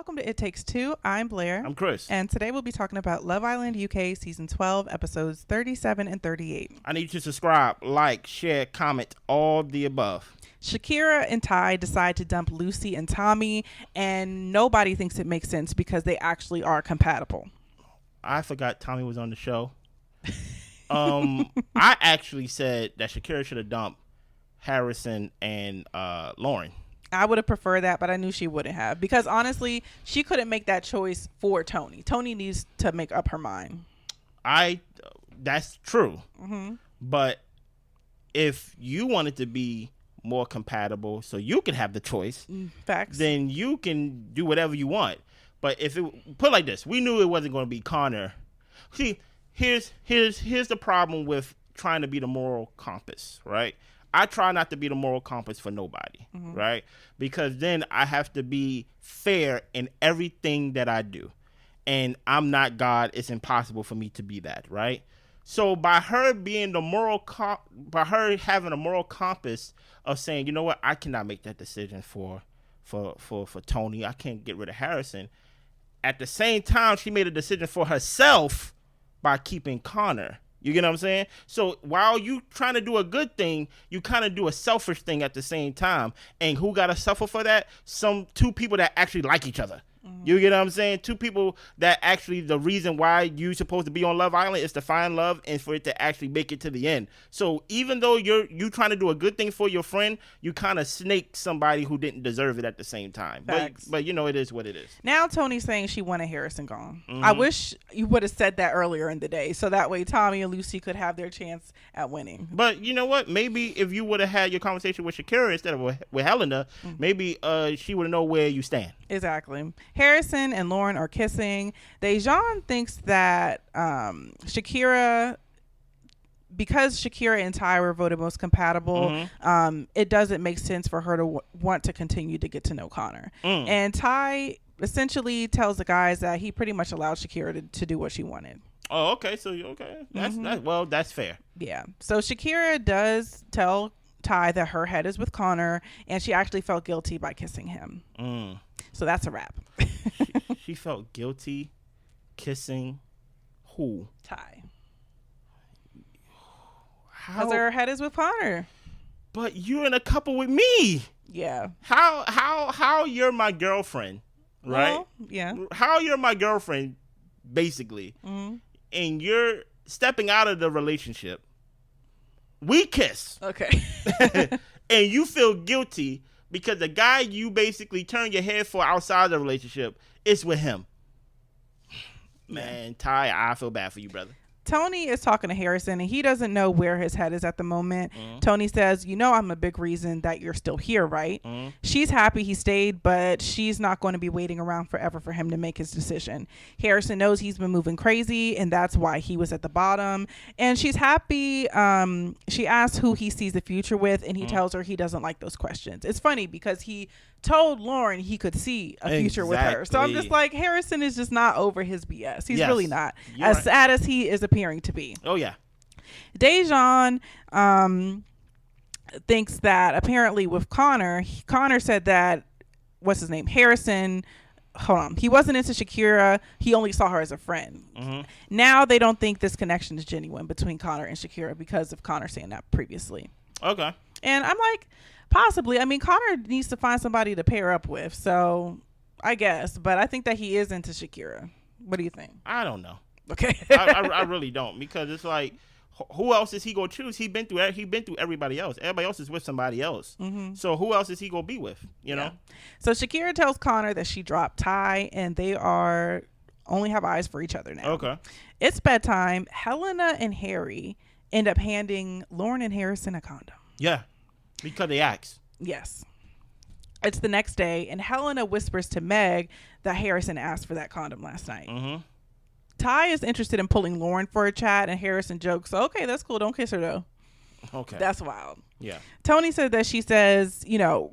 Welcome to It Takes Two. I'm Blair. I'm Chris. And today we'll be talking about Love Island UK Season 12, Episodes 37 and 38. I need you to subscribe, like, share, comment, all the above. Shakira and Ty decide to dump Lucy and Tommy, and nobody thinks it makes sense because they actually are compatible. I forgot Tommy was on the show. I actually said that Shakira should have dumped Harrison and Lauren. I would have preferred that, but I knew she wouldn't have. Because honestly, she couldn't make that choice for Toni. Toni needs to make up her mind. That's true. Mm-hmm. But if you wanted to be more compatible so you can have the choice, facts, then you can do whatever you want. But if it put like this, we knew it wasn't going to be Conor. See, here's the problem with trying to be the moral compass, right? I try not to be the moral compass for nobody, right? Because then I have to be fair in everything that I do. And I'm not God. It's impossible for me to be that, right? So by her being by her having a moral compass of saying, you know what, I cannot make that decision for Toni. I can't get rid of Harrison. At the same time, she made a decision for herself by keeping Conor. You get what I'm saying? So while you trying to do a good thing, you kind of do a selfish thing at the same time. And who got to suffer for that? Two people that actually like each other. You get what I'm saying? Two people that actually the reason why you supposed to be on Love Island is to find love and for it to actually make it to the end. So even though you trying to do a good thing for your friend, you kind of snake somebody who didn't deserve it at the same time. But you know, it is what it is. Now Toni's saying she wanted Harrison gone. I wish you would have said that earlier in the day, so that way Tommy and Lucy could have their chance at winning. But you know what? Maybe if you would have had your conversation with Shakira instead of with Helena, maybe she would know where you stand. Exactly. Harrison and Lauren are kissing. Dejon thinks that Shakira, because Shakira and Ty were voted most compatible, it doesn't make sense for her to want to continue to get to know Conor. And Ty essentially tells the guys that he pretty much allowed Shakira to do what she wanted. Oh, okay. So, okay. That's fair. Yeah. So Shakira does tell Ty that her head is with Conor, and she actually felt guilty by kissing him. So that's a wrap. She felt guilty kissing who? Ty. How? Her head is with Conor. But you're in a couple with me. Yeah. How you're my girlfriend, right? Well, yeah. How you're my girlfriend, basically, and you're stepping out of the relationship. We kiss. Okay. And you feel guilty because the guy you basically turn your head for outside the relationship is with him. Man, Ty, I feel bad for you, brother. Toni is talking to Harrison, and he doesn't know where his head is at the moment. Toni says, you know, I'm a big reason that you're still here, right? She's happy he stayed, but she's not going to be waiting around forever for him to make his decision. Harrison knows he's been moving crazy, and that's why he was at the bottom. And she's happy. She asks who he sees the future with, and he tells her he doesn't like those questions. It's funny because he told Lauren he could see a future with her. So I'm just like, Harrison is just not over his BS. He's really not. As sad as he is appearing to be. Oh, yeah. Dejon thinks that apparently with Conor said that, what's his name? Harrison, he wasn't into Shakira. He only saw her as a friend. Now they don't think this connection is genuine between Conor and Shakira because of Conor saying that previously. Okay. And I'm like, possibly. I mean, Conor needs to find somebody to pair up with, so I guess. But I think that he is into Shakira. What do you think? I don't know. Okay. I really don't, because it's like, who else is he gonna choose? He been through everybody else. Everybody else is with somebody else. So who else is he gonna be with? You know. So Shakira tells Conor that she dropped Ty, and they only have eyes for each other now. Okay. It's bedtime. Helena and Harry end up handing Lauren and Harrison a condom. Yeah, because they asked. Yes. It's the next day, and Helena whispers to Meg that Harrison asked for that condom last night. Ty is interested in pulling Lauren for a chat, and Harrison jokes, okay, that's cool. Don't kiss her, though. Okay. That's wild. Yeah. Toni said that she says,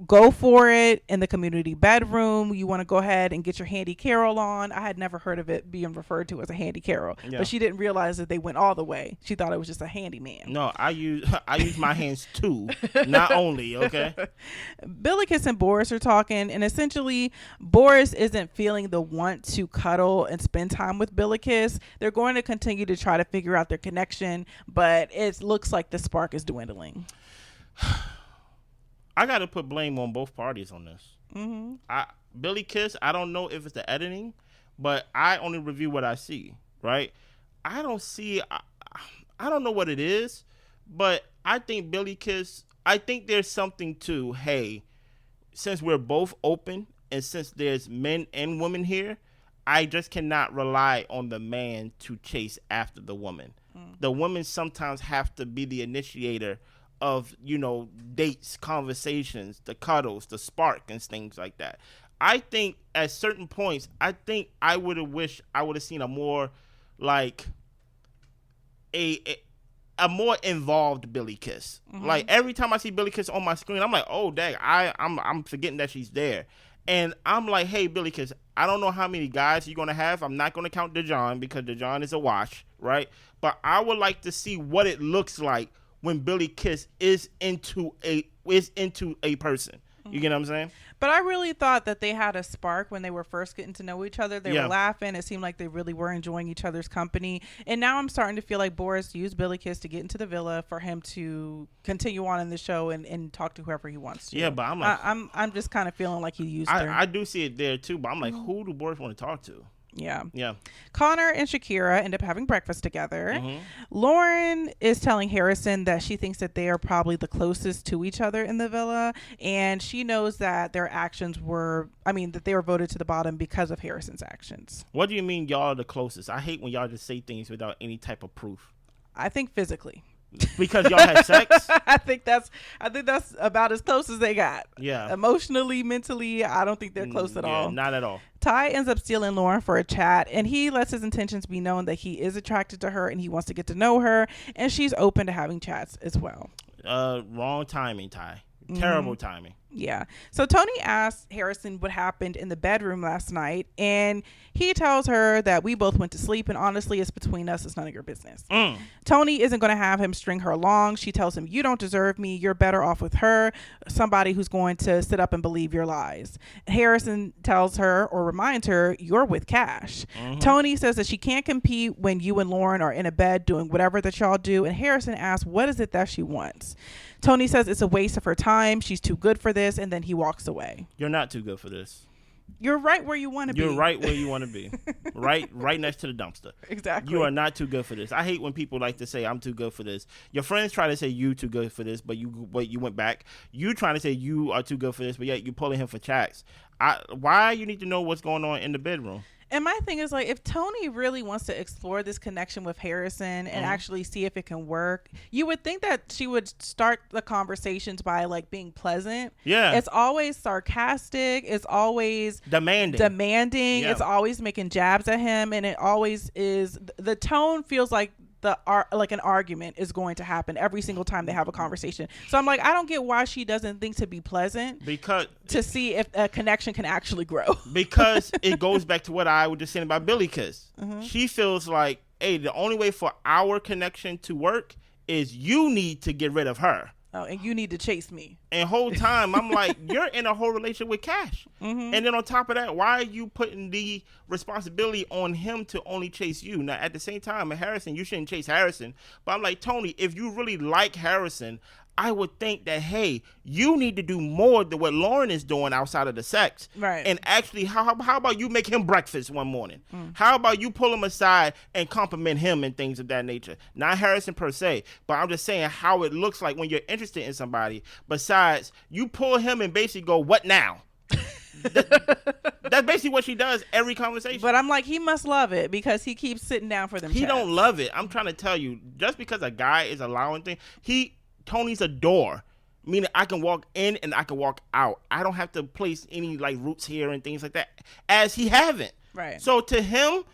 go for it in the community bedroom. You want to go ahead and get your handy carol on. I had never heard of it being referred to as a handy carol, but she didn't realize that they went all the way. She thought it was just a handyman. No, I use my hands too, not only, okay? Billikis and Boris are talking, and essentially Boris isn't feeling the want to cuddle and spend time with Billikis. They're going to continue to try to figure out their connection, but it looks like the spark is dwindling. I got to put blame on both parties on this. Billikis, I don't know if it's the editing, but I only review what I see, right? I don't know what it is, but I think Billikis, I think there's something to, hey, since we're both open and since there's men and women here, I just cannot rely on the man to chase after the woman. The women sometimes have to be the initiator of, dates, conversations, the cuddles, the spark, and things like that. I think at certain points, I would have wished I would have seen a more like a more involved Billikis. Like every time I see Billikis on my screen, I'm like, oh dang, I'm forgetting that she's there. And I'm like, hey, Billikis, I don't know how many guys you're gonna have. I'm not gonna count dejon because dejon is a wash, right? But I would like to see what it looks like when Billikis is into a person. You get what I'm saying? But I really thought that they had a spark when they were first getting to know each other. They were laughing. It seemed like they really were enjoying each other's company. And now I'm starting to feel like Boris used Billikis to get into the villa for him to continue on in the show and talk to whoever he wants to. Yeah, but I'm like, I'm just kind of feeling like he used her. I do see it there too, but I'm like, who do Boris want to talk to? Yeah. Conor and Shakira end up having breakfast together. Lauren is telling Harrison that she thinks that they are probably the closest to each other in the villa, and she knows that their actions that they were voted to the bottom because of Harrison's actions. What do you mean y'all are the closest? I hate when y'all just say things without any type of proof. I think physically. Because y'all had sex? I think that's about as close as they got. Yeah. Emotionally, mentally, I don't think they're close at all. Not at all. Ty ends up stealing Lauren for a chat, and he lets his intentions be known that he is attracted to her and he wants to get to know her, and she's open to having chats as well. Wrong timing, Ty. Terrible timing. Yeah. So Toni asks Harrison what happened in the bedroom last night, and he tells her that we both went to sleep, and honestly, it's between us. It's none of your business. Toni isn't going to have him string her along. She tells him, you don't deserve me. You're better off with her, somebody who's going to sit up and believe your lies. Harrison tells her or reminds her, you're with Cash. Toni says that she can't compete when you and Lauren are in a bed doing whatever that y'all do, and Harrison asks, what is it that she wants? Toni says it's a waste of her time. She's too good for this, and then he walks away. You're not too good for this. You're right where you want to be. You're right where you want to be. right next to the dumpster. Exactly. You are not too good for this. I hate when people like to say, I'm too good for this. Your friends try to say you too good for this, but you went back. You trying to say you are too good for this, but yet you pulling him for chats. Why you need to know what's going on in the bedroom? And my thing is, like, if Toni really wants to explore this connection with Harrison and actually see if it can work, you would think that she would start the conversations by, like, being pleasant. Yeah. It's always sarcastic. It's always demanding. Yeah. It's always making jabs at him. And it always is, the tone feels like like an argument is going to happen every single time they have a conversation. So I'm like, I don't get why she doesn't think to be pleasant to see if a connection can actually grow. Because it goes back to what I was just saying about Billikis. She feels like, hey, the only way for our connection to work is you need to get rid of her. Oh, and you need to chase me. And whole time I'm like, you're in a whole relationship with Cash. And then on top of that, why are you putting the responsibility on him to only chase you? Now, at the same time, Harrison, you shouldn't chase Harrison. But I'm like, Toni, if you really like Harrison, I would think that, hey, you need to do more than what Lauren is doing outside of the sex. Right. And actually, how about you make him breakfast one morning? How about you pull him aside and compliment him and things of that nature? Not Harrison per se, but I'm just saying how it looks like when you're interested in somebody. Besides, you pull him and basically go, what now? That's basically what she does every conversation. But I'm like, he must love it because he keeps sitting down for them. He don't love it. I'm trying to tell you, just because a guy is allowing things, Toni's a door, meaning I can walk in and I can walk out. I don't have to place any like roots here and things like that, as he haven't. Right. So to him,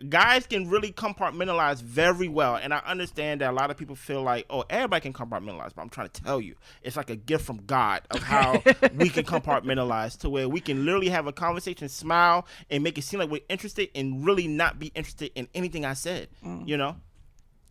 guys can really compartmentalize very well, and I understand that a lot of people feel like, oh, everybody can compartmentalize, but I'm trying to tell you, it's like a gift from God of how we can compartmentalize to where we can literally have a conversation, smile, and make it seem like we're interested and really not be interested in anything I said, you know?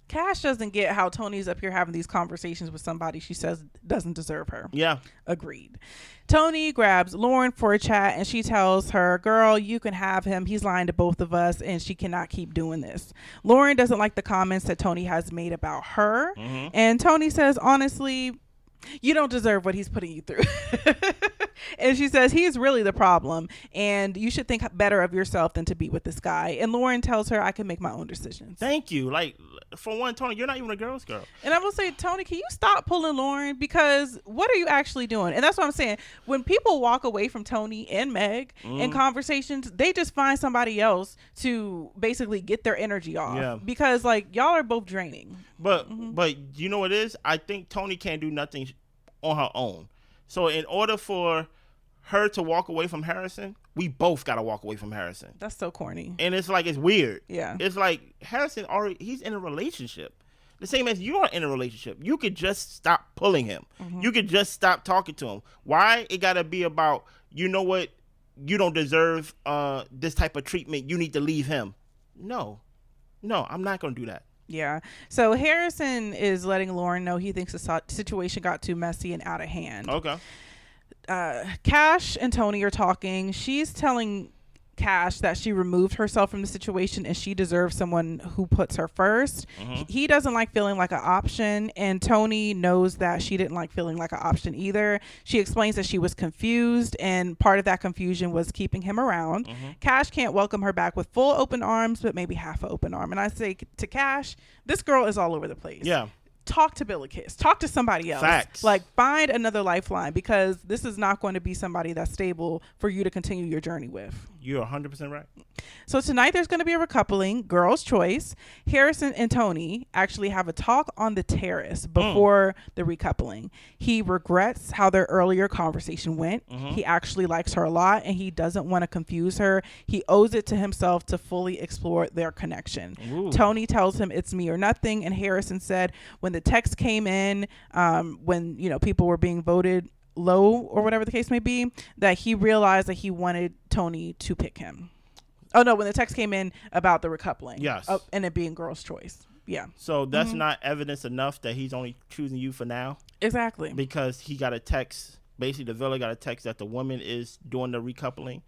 Cash doesn't get how Tony's up here having these conversations with somebody she says doesn't deserve her. Yeah. Agreed. Toni grabs Lauren for a chat and she tells her, girl, you can have him. He's lying to both of us and she cannot keep doing this. Lauren doesn't like the comments that Toni has made about her. And Toni says, honestly, you don't deserve what he's putting you through. And she says he's really the problem and you should think better of yourself than to be with this guy. And Lauren tells her, I can make my own decisions. Thank you. Like, for one, Toni, you're not even a girl's girl. And I will say, Toni, can you stop pulling Lauren? Because what are you actually doing? And that's what I'm saying. When people walk away from Toni and Meg in conversations, they just find somebody else to basically get their energy off. Yeah. Because like y'all are both draining. But you know what it is? I think Toni can't do nothing on her own. So in order for her to walk away from Harrison, we both got to walk away from Harrison. That's so corny. And it's like, it's weird. Yeah. It's like Harrison he's in a relationship. The same as you are in a relationship. You could just stop pulling him. You could just stop talking to him. Why it got to be about, you know what, you don't deserve this type of treatment. You need to leave him. No, I'm not going to do that. Yeah. So Harrison is letting Lauren know he thinks the situation got too messy and out of hand. Okay. Cash and Toni are talking. She's telling Cash that she removed herself from the situation and she deserves someone who puts her first. He doesn't like feeling like an option, and Toni knows that she didn't like feeling like an option either. She explains that she was confused and part of that confusion was keeping him around. Cash can't welcome her back with full open arms, but maybe half an open arm. And I say to Cash, this girl is all over the place. Yeah. Talk to Billy Kiss. Talk to somebody else. Facts. Like, find another lifeline, because this is not going to be somebody that's stable for you to continue your journey with. You're 100% right. So tonight there's going to be a recoupling, girls' choice. Harrison and Toni actually have a talk on the terrace before the recoupling. He regrets how their earlier conversation went. He actually likes her a lot and he doesn't want to confuse her. He owes it to himself to fully explore their connection. Ooh. Toni tells him it's me or nothing, and Harrison said when the text came in, when people were being voted low or whatever the case may be, that he realized that he wanted Toni to pick him. Oh no, when the text came in about the recoupling. Yes. And it being girl's choice. Yeah. So that's not evidence enough that he's only choosing you for now? Exactly. Because he got a text, basically the villain got a text that the woman is doing the recoupling,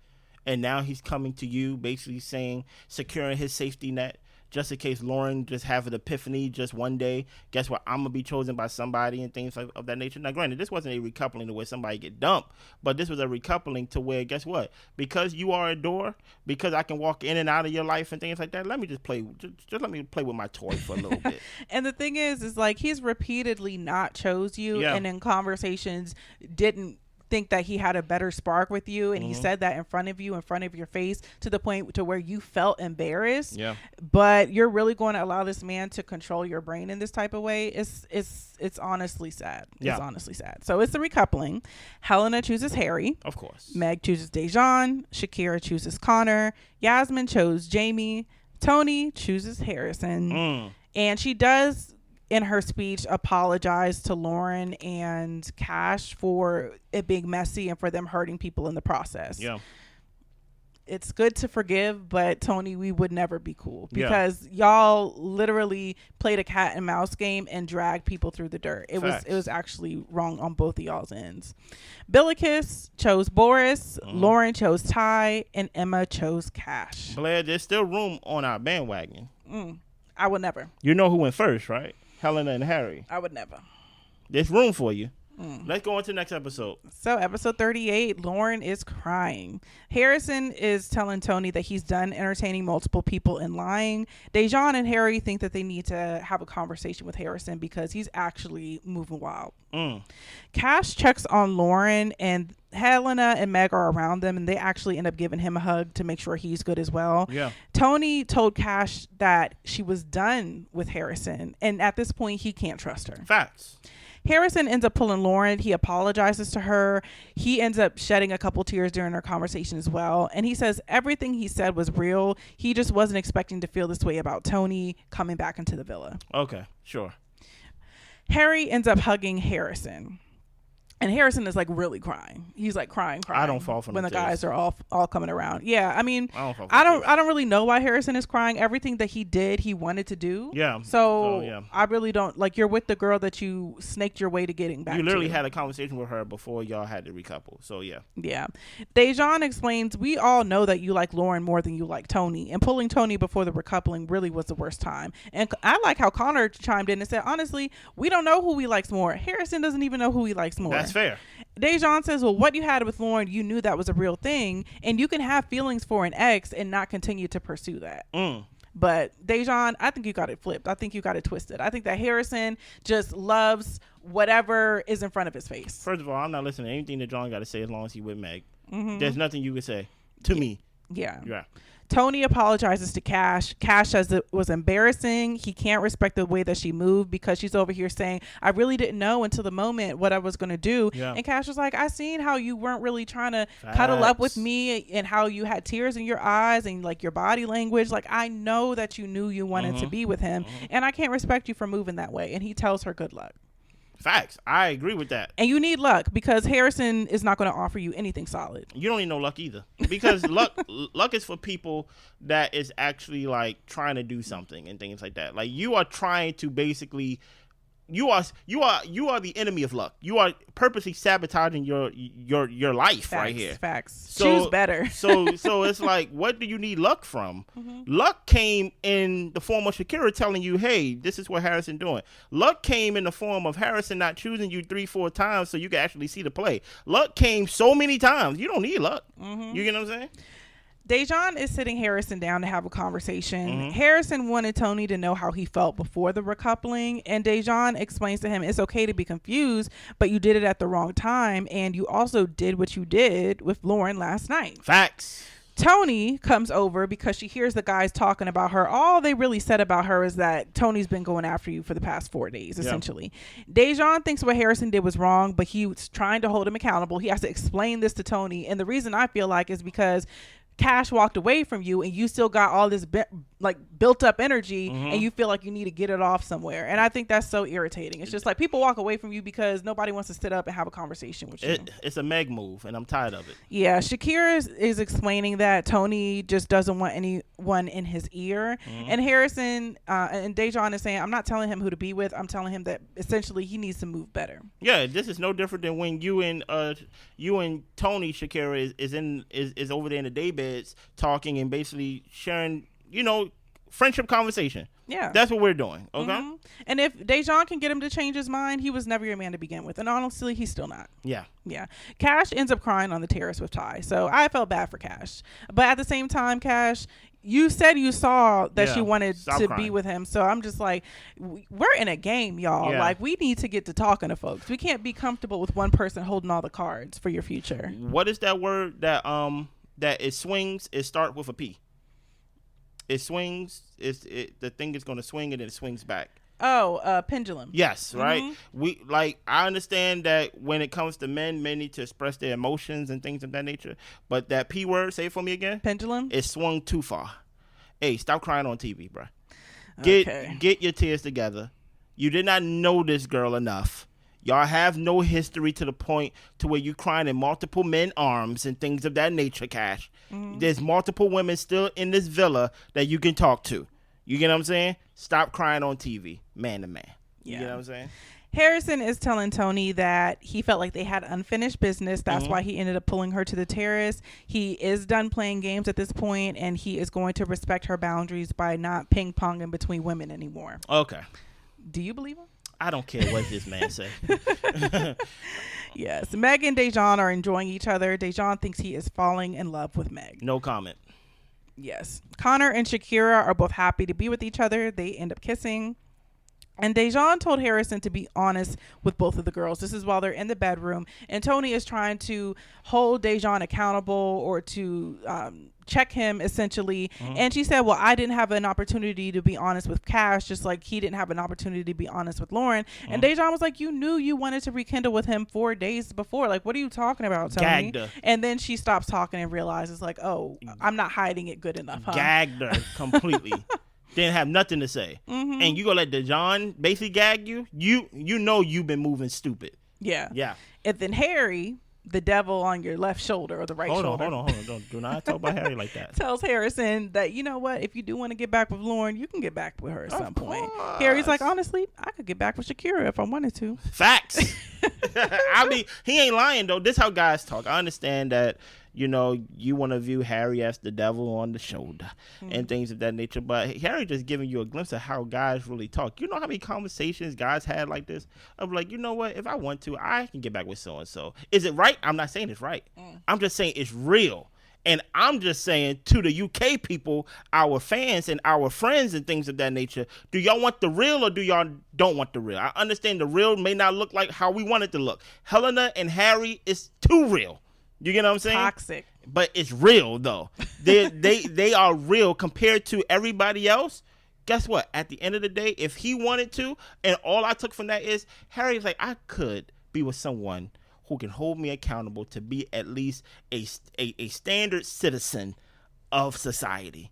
and now he's coming to you basically saying, securing his safety net, just in case Lauren just have an epiphany just one day. Guess what? I'm going to be chosen by somebody and things of that nature. Now, granted, this wasn't a recoupling to where somebody get dumped, but this was a recoupling to where, guess what? Because you are a door, because I can walk in and out of your life and things like that, let me just play, just let me play with my toy for a little bit. And the thing is like, he's repeatedly not chose you, and in conversations didn't think that he had a better spark with you, and he said that in front of you, in front of your face, to the point to where you felt embarrassed. Yeah. But you're really going to allow this man to control your brain in this type of way? It's honestly sad. Yeah. It's honestly sad. So it's the recoupling. Helena chooses Harry. Of course. Meg chooses Dejon. Shakira chooses Conor. Yasmin chose Jamie. Toni chooses Harrison. And she does, in her speech, apologize to Lauren and Cash for it being messy and for them hurting people in the process. Yeah. It's good to forgive, but Toni, we would never be cool, because y'all literally played a cat and mouse game and dragged people through the dirt. It was actually wrong on both of y'all's ends. Billikis chose Boris, Lauren chose Ty, and Emma chose Cash. Blair, there's still room on our bandwagon. I would never. You know who went first, right? Helena and Harry. I would never. There's room for you. Let's go on to the next episode. So episode 38, Lauren is crying. Harrison is telling Toni that he's done entertaining multiple people and lying. Dejon and Harry think that they need to have a conversation with Harrison because he's actually moving wild. Cash checks on Lauren, and Helena and Meg are around them, and they actually end up giving him a hug to make sure he's good as well. Yeah. Toni told Cash that she was done with Harrison, and at this point he can't trust her. Facts. Harrison ends up pulling Lauren. He apologizes to her. He ends up shedding a couple tears during their conversation as well. And he says everything he said was real. He just wasn't expecting to feel this way about Toni coming back into the villa. Okay, sure. Harry ends up hugging Harrison. And Harrison is like really crying. He's like crying. I don't fall from when the tears. guys are all coming around. Yeah, I mean, I don't really know why Harrison is crying. Everything that he did, he wanted to do. Yeah. So yeah. I really don't like. You're with the girl that you snaked your way to getting back. You literally to. had a conversation with her before y'all had to recouple. So yeah. Yeah. Dejon explains, we all know that you like Lauren more than you like Toni, and pulling Toni before the recoupling really was the worst time. And I like how Conor chimed in and said, honestly, we don't know who he likes more. Harrison doesn't even know who he likes more. That's fair. Dejon says, well, what you had with Lauren, you knew that was a real thing, and you can have feelings for an ex and not continue to pursue that. But Dejon, I think you got it flipped. I think you got it twisted. I think that Harrison just loves whatever is in front of his face. First of all, I'm not listening to anything that John got to say as long as he with Meg. There's nothing you can say to me. Yeah. Yeah. Toni apologizes to Cash. Cash says it was embarrassing. He can't respect the way that she moved because she's over here saying, I really didn't know until the moment what I was going to do. Yeah. And Cash was like, I seen how you weren't really trying to cuddle up with me and how you had tears in your eyes and like your body language. Like, I know that you knew you wanted to be with him and I can't respect you for moving that way. And he tells her good luck. Facts. I agree with that. And you need luck because Harrison is not going to offer you anything solid. You don't need no luck either, because luck is for people that is actually like trying to do something and things like that. Like, you are trying to basically, you are the enemy of luck. You are purposely sabotaging your life. Facts, right here. Facts. So, choose better. so it's like, what do you need luck from? Luck came in the form of Shakira telling you, hey, this is what Harrison doing. Luck came in the form of Harrison not choosing you 3-4 times so you can actually see the play. Luck came so many times. You don't need luck. You get what I'm saying? Dejon is sitting Harrison down to have a conversation. Harrison wanted Toni to know how he felt before the recoupling, and Dejon explains to him it's okay to be confused, but you did it at the wrong time, and you also did what you did with Lauren last night. Facts. Toni comes over because she hears the guys talking about her. All they really said about her is that Toni's been going after you for the past 4 days, essentially. Dejon thinks what Harrison did was wrong, but he was trying to hold him accountable. He has to explain this to Toni, and the reason I feel like is because Cash walked away from you and you still got all this built up energy and you feel like you need to get it off somewhere. And I think that's so irritating. It's just like people walk away from you because nobody wants to sit up and have a conversation with you. It's a Meg move and I'm tired of it. Yeah, Shakira is explaining that Toni just doesn't want anyone in his ear. And Harrison and Dejon is saying, I'm not telling him who to be with. I'm telling him that essentially he needs to move better. Yeah, this is no different than when you and Toni, Shakira is over there in the daybeds talking and basically sharing, friendship conversation. Yeah, that's what we're doing. Okay. And if Dejon can get him to change his mind, he was never your man to begin with, and honestly, he's still not. Yeah. Cash ends up crying on the terrace with Ty, so I felt bad for Cash, but at the same time, Cash, you said you saw that she wanted to be with him, so I'm just like, we're in a game, y'all. Like, we need to get to talking to folks. We can't be comfortable with one person holding all the cards for your future. What is that word that it swings? It starts with a P. It swings. The thing is going to swing and then it swings back. Oh, pendulum. Yes, right. I understand that when it comes to men need to express their emotions and things of that nature. But that P word, say it for me again. Pendulum. It swung too far. Hey, stop crying on TV, bro. Get your tears together. You did not know this girl enough. Y'all have no history to the point to where you crying in multiple men arms and things of that nature, Cash. There's multiple women still in this villa that you can talk to. You get what I'm saying? Stop crying on TV, man to man. You get what I'm saying? Harrison is telling Toni that he felt like they had unfinished business. That's why he ended up pulling her to the terrace. He is done playing games at this point, and he is going to respect her boundaries by not ping-ponging between women anymore. Okay. Do you believe him? I don't care what this man say. Yes. Meg and Dejon are enjoying each other. Dejon thinks he is falling in love with Meg. No comment. Yes. Conor and Shakira are both happy to be with each other. They end up kissing. And Dejon told Harrison to be honest with both of the girls. This is while they're in the bedroom. And Toni is trying to hold Dejon accountable or to check him, essentially. And she said, well, I didn't have an opportunity to be honest with Cash, just like he didn't have an opportunity to be honest with Lauren. And Dejon was like, you knew you wanted to rekindle with him 4 days before. Like, what are you talking about, Toni? Gagged her. And then she stops talking and realizes, like, oh, I'm not hiding it good enough, huh? Gagged her completely. Didn't have nothing to say. And you gonna let Dejon basically gag you? You know you've been moving stupid. Yeah. And then Harry, the devil on your left shoulder or the right shoulder. Hold on. Do not talk about Harry like that. Tells Harrison that, you know what, if you do want to get back with Lauren, you can get back with her at some point. Harry's like, honestly, I could get back with Shakira if I wanted to. Facts. I mean, he ain't lying though. This how guys talk. I understand that, you know, you want to view Harry as the devil on the shoulder and things of that nature. But Harry just giving you a glimpse of how guys really talk. You know how many conversations guys had like this? Of like, you know what? If I want to, I can get back with so-and-so. Is it right? I'm not saying it's right. I'm just saying it's real. And I'm just saying to the UK people, our fans and our friends and things of that nature, do y'all want the real or do y'all don't want the real? I understand the real may not look like how we want it to look. Helena and Harry is too real. You get what I'm saying? Toxic. But it's real though. They are real compared to everybody else. Guess what? At the end of the day, if he wanted to, and all I took from that is Harry's like, I could be with someone who can hold me accountable to be at least a standard citizen of society.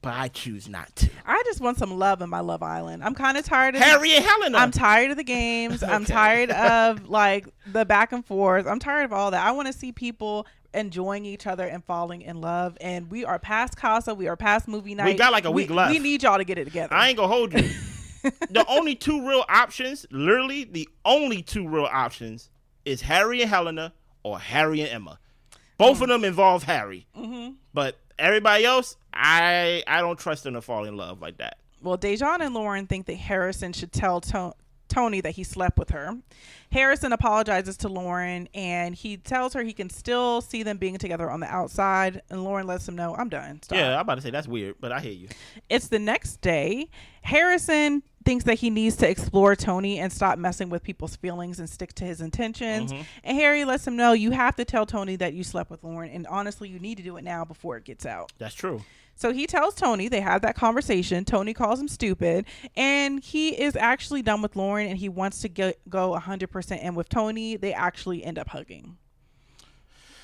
But I choose not to. I just want some love in my Love Island. I'm kind of tired of Harry and Helena. I'm tired of the games. I'm tired of like the back and forth. I'm tired of all that. I want to see people enjoying each other and falling in love. And we are past Casa. We are past movie night. We got like a week left. We need y'all to get it together. I ain't gonna hold you. The only two real options, literally the only two real options, is Harry and Helena or Harry and Emma. Both of them involve Harry. But everybody else, I don't trust them to fall in love like that. Well, Dejon and Lauren think that Harrison should tell Toni that he slept with her. Harrison apologizes to Lauren and he tells her he can still see them being together on the outside. And Lauren lets him know, I'm done. Stop. Yeah, I'm about to say that's weird, but I hear you. It's the next day. Harrison thinks that he needs to explore Toni and stop messing with people's feelings and stick to his intentions. And Harry lets him know, you have to tell Toni that you slept with Lauren. And honestly, you need to do it now before it gets out. That's true. So he tells Toni, they have that conversation. Toni calls him stupid. And he is actually done with Lauren and he wants to go 100% in with Toni. They actually end up hugging.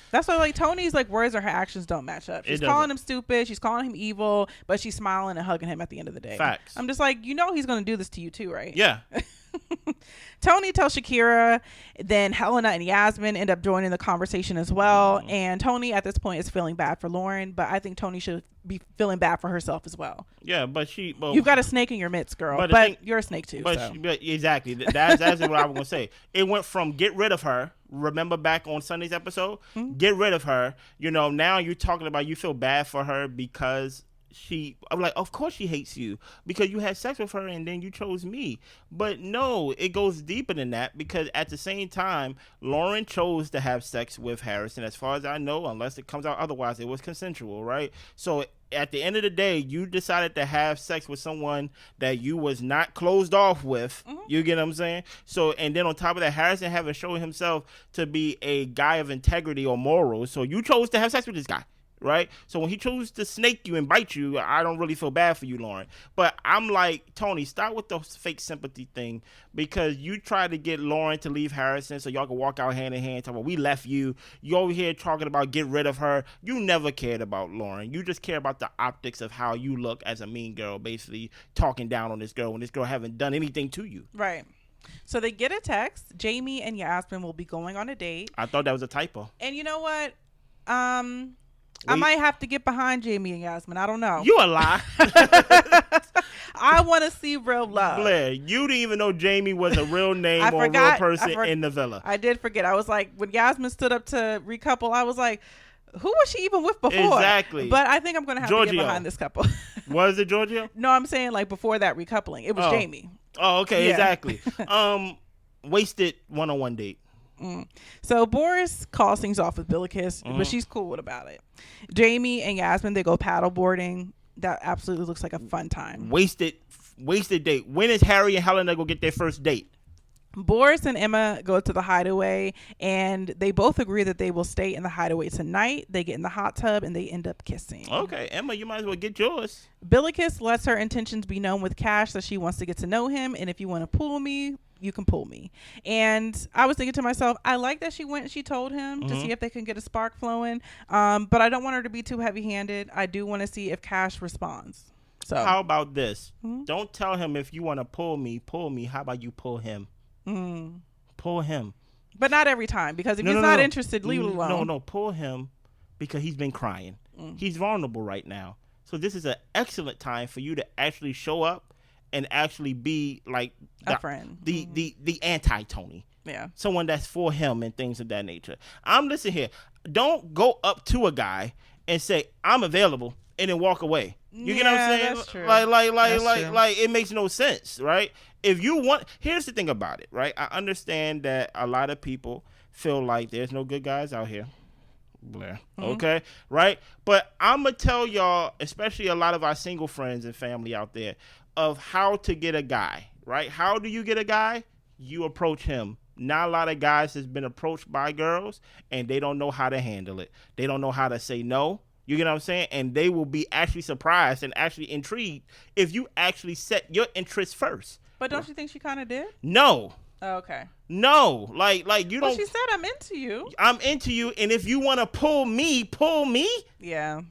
That's why, like, Toni's like words or her actions don't match up. She's calling him stupid. She's calling him evil, but she's smiling and hugging him at the end of the day. Facts. I'm just like, you know, he's going to do this to you too, right? Yeah. Toni tells Shakira, then Helena and Yasmin end up joining the conversation as well. And Toni at this point is feeling bad for Lauren, but I think Toni should be feeling bad for herself as well. Yeah, but you've got a snake in your midst, girl. But you're a snake too. But exactly, that's what I was gonna say. It went from get rid of her. Remember back on Sunday's episode, get rid of her. You know, now you're talking about you feel bad for her because I'm like, of course she hates you because you had sex with her and then you chose me. But no, it goes deeper than that because at the same time, Lauren chose to have sex with Harrison. As far as I know, unless it comes out otherwise, it was consensual, right? So at the end of the day, you decided to have sex with someone that you was not closed off with. You get what I'm saying? So, and then on top of that, Harrison haven't shown himself to be a guy of integrity or morals. So you chose to have sex with this guy. Right? So when he chose to snake you and bite you, I don't really feel bad for you, Lauren. But I'm like, Toni, stop with the fake sympathy thing because you tried to get Lauren to leave Harrison so y'all can walk out hand in hand talking about we left you. You over here talking about get rid of her. You never cared about Lauren. You just care about the optics of how you look as a mean girl, basically talking down on this girl when this girl haven't done anything to you. Right. So they get a text. Jamie and Yasmin will be going on a date. I thought that was a typo. And you know what? I might have to get behind Jamie and Yasmin. I don't know. You a lie. I want to see real love. Blair, you didn't even know Jamie was a real name or a real person in the villa. I did forget. I was like, when Yasmin stood up to recouple, I was like, who was she even with before? Exactly. But I think I'm going to have to get behind this couple. Was it Giorgio? No, I'm saying like before that recoupling. It was Jamie. Oh, okay. Yeah. Exactly. Wasted one-on-one date. So Boris calls things off with Billikis, but she's cool about it. Jamie and Yasmin, they go paddle boarding. That absolutely looks like a fun time. Wasted wasted date. When is Harry and Helena gonna get their first date? Boris and Emma go to the hideaway, and they both agree that they will stay in the hideaway tonight. They get in the hot tub, and they end up kissing. Okay, Emma, you might as well get yours. Billikis lets her intentions be known with Cash that she wants to get to know him, and if you want to pull me, you can pull me. And I was thinking to myself, I like that she went and she told him to see if they can get a spark flowing, but I don't want her to be too heavy-handed. I do want to see if Cash responds. So how about this? Don't tell him if you want to pull me. How about you pull him? Pull him. But not every time, because if he's not interested, leave it alone. No, pull him because he's been crying. He's vulnerable right now. So this is an excellent time for you to actually show up and actually be like a friend. The anti-Toni. Yeah. Someone that's for him and things of that nature. Listen here. Don't go up to a guy and say, I'm available, and then walk away. You get what I'm saying? That's true. Like it makes no sense, right? If you want, here's the thing about it, right? I understand that a lot of people feel like there's no good guys out here. Blair. Okay, right? But I'm gonna tell y'all, especially a lot of our single friends and family out there, of how to get a guy, right? How do you get a guy? You approach him. Not a lot of guys has been approached by girls, and they don't know how to handle it. They don't know how to say no. You get what I'm saying? And they will be actually surprised and actually intrigued if you actually set your interests first. But don't you think she kind of did? No. Oh, okay. No. Like you don't. She said, I'm into you. I'm into you. And if you want to pull me. Yeah.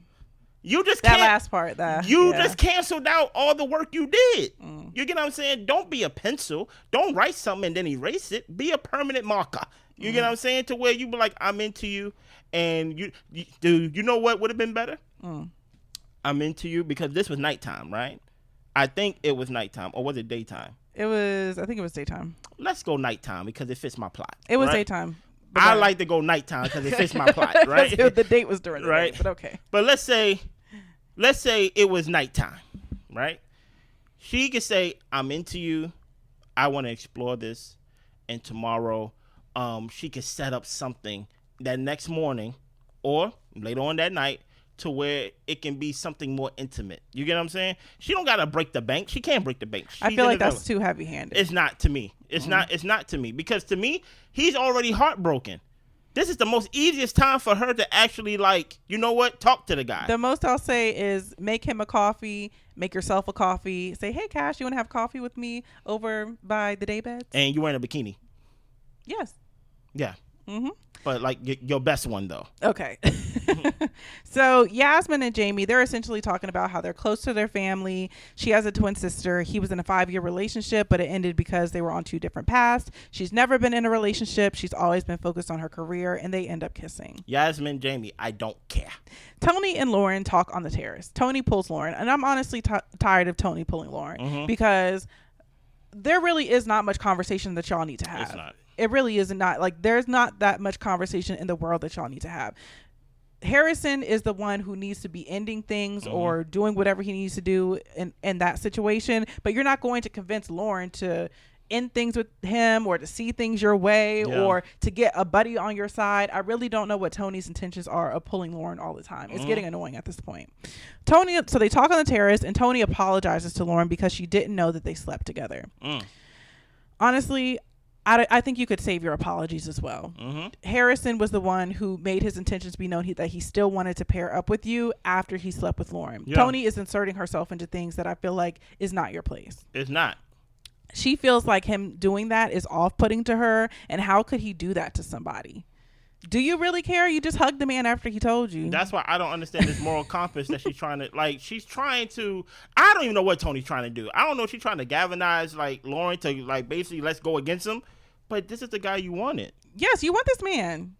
You just that last part. Just canceled out all the work you did. You get what I'm saying? Don't be a pencil. Don't write something and then erase it. Be a permanent marker. You get what I'm saying? To where you be like, I'm into you. And you know what would have been better? I'm into you because this was nighttime, right? I think it was nighttime, or was it daytime? I think it was daytime. Let's go nighttime because it fits my plot. It was daytime. I like to go nighttime because it fits my plot, right? The date was during the day, but okay. But let's say it was nighttime, right? She could say, I'm into you. I want to explore this. And tomorrow, she could set up something that next morning or later on that night to where it can be something more intimate. You get what I'm saying? She don't gotta break the bank. She can't break the bank. I feel like that's too heavy-handed. It's not to me. It's not to me, because to me, he's already heartbroken. This is the most easiest time for her to actually, like, you know what, talk to the guy. The most I'll say is make him a coffee, make yourself a coffee. Say, hey, Cash, you want to have coffee with me over by the daybeds? And you wearing a bikini? Yes. Yeah. But like your best one though. Okay. So Yasmin and Jamie, they're essentially talking about how they're close to their family. She has a twin sister. He was in a 5-year relationship, but it ended because they were on 2 different paths. She's never been in a relationship. She's always been focused on her career, and they end up kissing. Yasmin, Jamie, I don't care. Toni and Lauren talk on the terrace. Toni pulls Lauren, and I'm honestly tired of Toni pulling Lauren because there really is not much conversation that y'all need to have. It's not. It really is not. Like, there's not that much conversation in the world that y'all need to have. Harrison is the one who needs to be ending things or doing whatever he needs to do in that situation. But you're not going to convince Lauren to end things with him or to see things your way or to get a buddy on your side. I really don't know what Toni's intentions are of pulling Lauren all the time. It's getting annoying at this point. So they talk on the terrace, and Toni apologizes to Lauren because she didn't know that they slept together. Honestly, I think you could save your apologies as well. Harrison was the one who made his intentions be known that he still wanted to pair up with you after he slept with Lauren. Toni is inserting herself into things that I feel like is not your place. It's not. She feels like him doing that is off-putting to her, and how could he do that to somebody? Do you really care? You just hugged the man after he told you. That's why I don't understand this moral compass that she's trying to, like, I don't even know what Toni's trying to do. I don't know if she's trying to galvanize, like, Lauren to, like, basically let's go against him. But this is the guy you wanted. Yes, you want this man.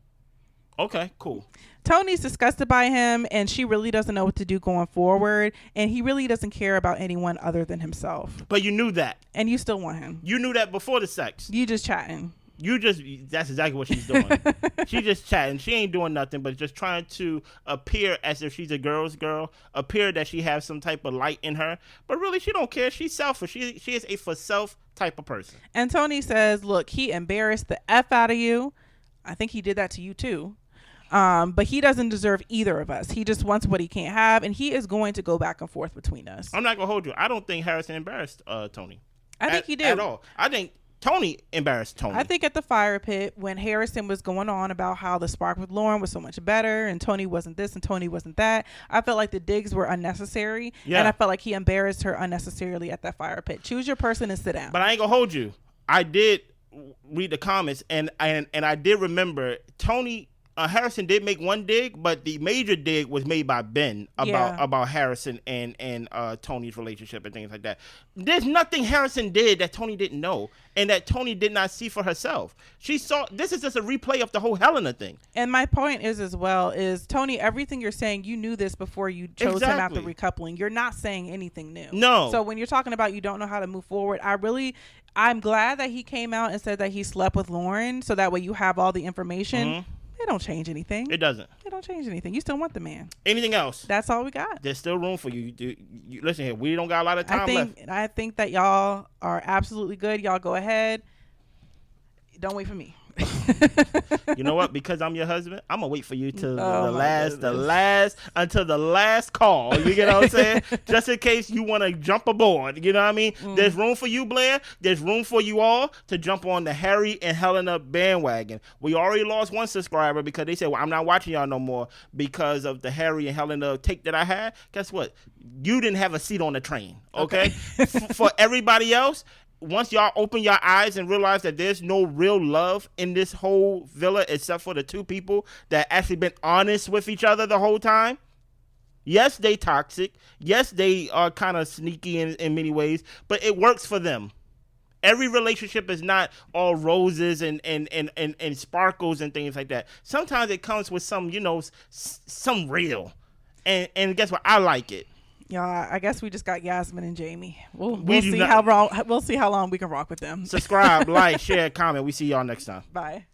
Okay, cool. Toni's disgusted by him, and she really doesn't know what to do going forward. And he really doesn't care about anyone other than himself. But you knew that. And you still want him. You knew that before the sex. You just chatting. That's exactly what she's doing. She's just chatting. She ain't doing nothing but just trying to appear as if she's a girl's girl, appear that she has some type of light in her. But really, she don't care. She's selfish. She is a for self type of person. And Toni says, look, he embarrassed the F out of you. I think he did that to you too. But he doesn't deserve either of us. He just wants what he can't have, and he is going to go back and forth between us. I'm not gonna hold you. I don't think Harrison embarrassed Toni. I think he did at all. I think Toni embarrassed Toni. I think at the fire pit when Harrison was going on about how the spark with Lauren was so much better and Toni wasn't this and Toni wasn't that, I felt like the digs were unnecessary. Yeah. And I felt like he embarrassed her unnecessarily at that fire pit. Choose your person and sit down. But I ain't gonna hold you. I did read the comments and I did remember Toni. Harrison did make one dig, but the major dig was made by Ben about Harrison and Toni's relationship and things like that. There's nothing Harrison did that Toni didn't know and that Toni did not see for herself. She saw this is just a replay of the whole Helena thing. And my point is as well is Toni, everything you're saying, you knew this before you chose him after recoupling. You're not saying anything new. No. So when you're talking about you don't know how to move forward, I'm glad that he came out and said that he slept with Lauren so that way you have all the information. Mm-hmm. It don't change anything. It doesn't. It don't change anything. You still want the man. Anything else? That's all we got. There's still room for you. You listen here. We don't got a lot of time left. I think that y'all are absolutely good. Y'all go ahead. Don't wait for me. You know what? Because I'm your husband, I'm gonna wait for you till until the last call. You get what I'm saying? Just in case you want to jump aboard. You know what I mean? There's room for you, Blair. There's room for you all to jump on the Harry and Helena bandwagon. We already lost one subscriber because they said, "Well, I'm not watching y'all no more because of the Harry and Helena take that I had." Guess what? You didn't have a seat on the train. Okay. For everybody else. Once y'all open your eyes and realize that there's no real love in this whole villa except for the two people that actually been honest with each other the whole time. Yes, they toxic. Yes, they are kind of sneaky in many ways, but it works for them. Every relationship is not all roses and sparkles and things like that. Sometimes it comes with some, some real. And guess what? I like it. Yeah, I guess we just got Yasmin and Jamie. We'll see how long we can rock with them. Subscribe, like, share, comment. We see y'all next time. Bye.